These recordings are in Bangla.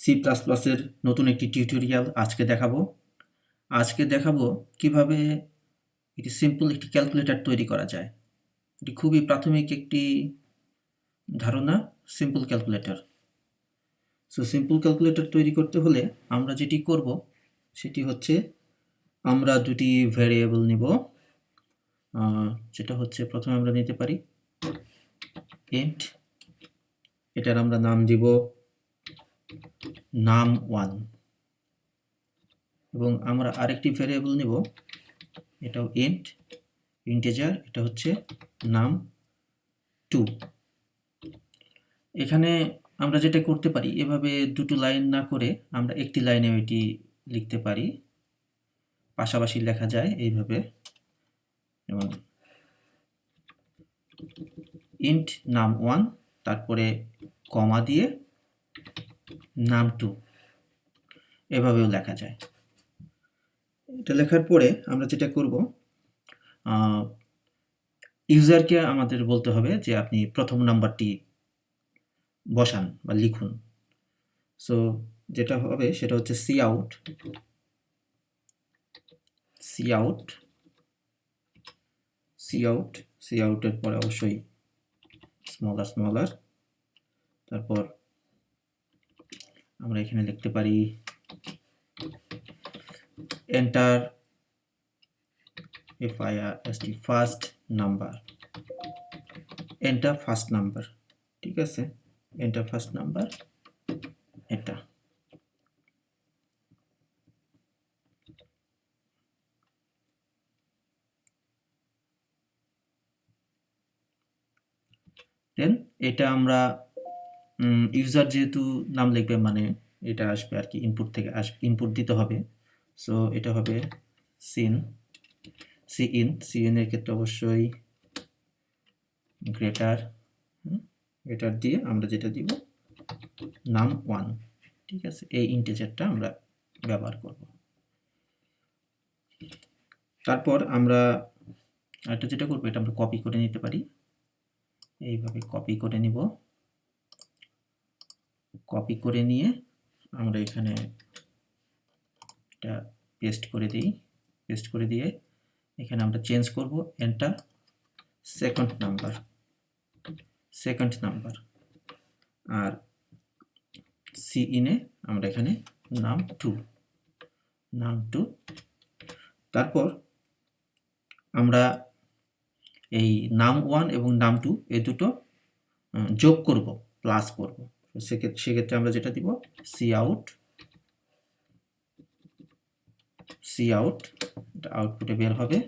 সি প্লাস প্লাসের নতুন একটি টিউটোরিয়াল আজকে দেখাবো কিভাবে একটি সিম্পল একটি ক্যালকুলেটর তৈরি করা যায়। এটি খুবই প্রাথমিক একটি ধারণা, simple calculator. So simple calculator তৈরি করতে হলে আমরা যেটি করব সেটি হচ্ছে আমরা দুটি ভ্যারিয়েবল নিব, যেটা হচ্ছে প্রথমে আমরা নিতে পারি ইন্ট, এটার আমরা নাম দিব num1, এবং আমরা আরেকটি ভ্যারিয়েবল নিব, এটাও ইন্টিজার, এটা হচ্ছে num2। এখানে আমরা যেটা করতে পারি, এভাবে দুটো লাইন না করে আমরা একটি লাইনে এটি লিখতে পারি, পাশাপাশি লেখা যায় এইভাবে, যেমন int num1 তারপরে কমা দিয়ে num2, এভাবেও লেখা যায়। এটা লেখার পরে আমরা যেটা করব, ইউজারকে আমাদের বলতে হবে যে আপনি প্রথম নাম্বারটি বসান বা লিখুন। সো যেটা হবে সেটা হচ্ছে cout এর পরে অবশ্যই স্মলার, তারপর আমরা এখানে লিখতে পারি এন্টার ফার্স্ট নাম্বার, ঠিক আছে, এন্টার ফার্স্ট নাম্বার, এটা দেন এটা আমরা ইউজার যেহেতু নাম লিখবে, মানে এটা আসবে আর কি, ইনপুট থেকে আসবে, ইনপুট দিতে হবে। সো এটা হবে সিন এর ক্ষেত্রে অবশ্যই গ্রেটার দিয়ে আমরা যেটা দিব num1, ঠিক আছে, এই ইন্টিজারটা আমরা ব্যবহার করব। তারপর আমরা এটা যেটা করবো, এটা আমরা কপি করে নিতে পারি, এইভাবে কপি করে নিব। কপি করে নিয়ে আমরা এখানে এটা পেস্ট করে দিয়ে এখানে আমরা চেঞ্জ করব এন্টার সেকেন্ড নাম্বার, আর সিইনে আমরা এখানে num2। তারপর আমরা এই num1 এবং num2 এই দুটো যোগ করব, প্লাস করব। সেক্ষেত্রে আমরা যেটা দিব cout, এটা আউটপুটে বের হবে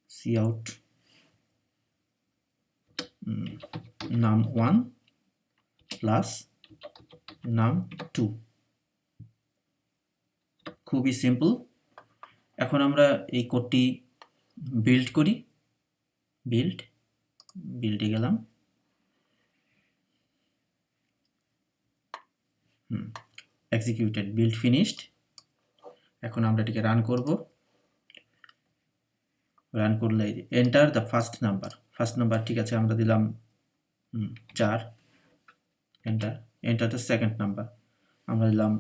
cout num1 প্লাস num2। খুবই সিম্পল। এখন আমরা এই কোডটি বিল্ড করি, বিল্ডে গেলাম, এক্সিকিউটেড, বিল্ড ফিনিশড। এখন আমরা এটাকে রান করলে এন্টার দ্য ফার্স্ট নাম্বার, ঠিক আছে, আমরা দিলাম 4, এন্টার দ্য সেকেন্ড নাম্বার, আমরা দিলাম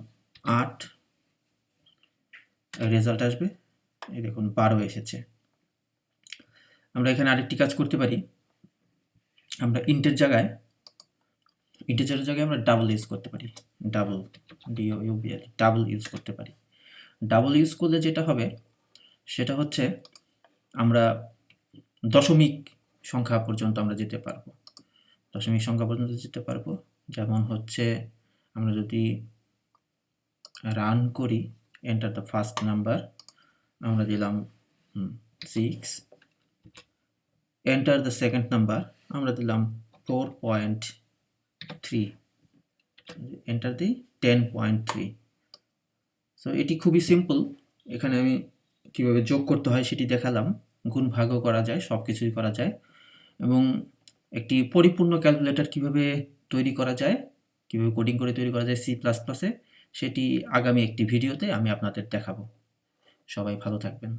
8, রেজাল্ট আসবে, এই দেখুন 12 এসেছে। আমরা এখানে আরেকটি কাজ করতে পারি, আমরা ইন্টিজারের জায়গায় আমরা ডাবল ইউজ করতে পারি, ডাবল ইউজ করতে পারি। ডাবল ইউজ করলে যেটা হবে সেটা হচ্ছে আমরা দশমিক সংখ্যা পর্যন্ত আমরা যেতে পারবো। যেমন হচ্ছে আমরা যদি রান করি, এন্টার দ্য ফার্স্ট নাম্বার, আমরা দিলাম 6, এন্টার দ্য সেকেন্ড নাম্বার, আমরা দিলাম 4.3, এন্টার দিই 10.3। সো এটি খুবই সিম্পল। এখানে আমি কিভাবে যোগ করতে হয় সেটি দেখালাম, গুণ ভাগও করা যায়, সব কিছুই করা যায়, এবং একটি পরিপূর্ণ ক্যালকুলেটর কিভাবে তৈরি করা যায়, কিভাবে কোডিং করে তৈরি করা যায় সি প্লাস প্লাসে, সেটি আগামী একটি ভিডিওতে আমি আপনাদের দেখাবো। সবাই ভালো থাকবেন।